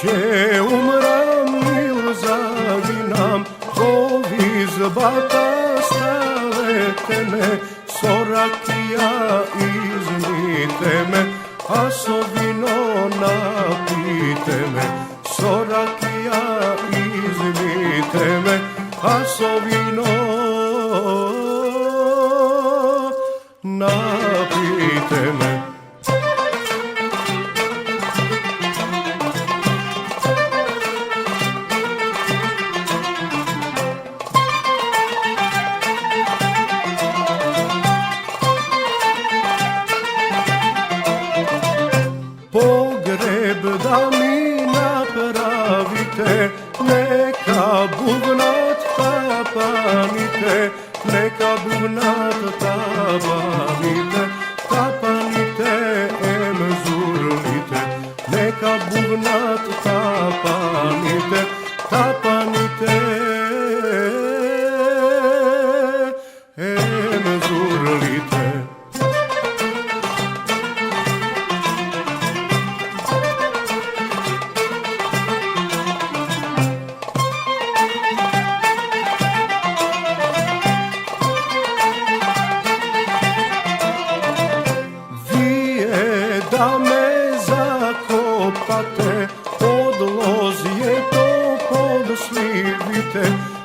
Če umram il zaginam, ko iz bata stavete me, sorakija izmite me, a so vino napite me, sorakija izmite me, a so vino napite me. Pogreb da mi napravite, neka bubnat tapanite, neka bubnat tapanite, tapanite em zurlite, neka bubnat tapanite, tapanite em zurlite. Da me zakopate, podloz je to podslivite,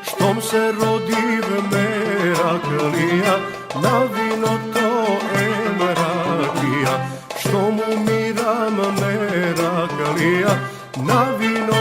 štom se rodiv Meraklija, na vino to Emrakija, štom umiram Meraklija, na vino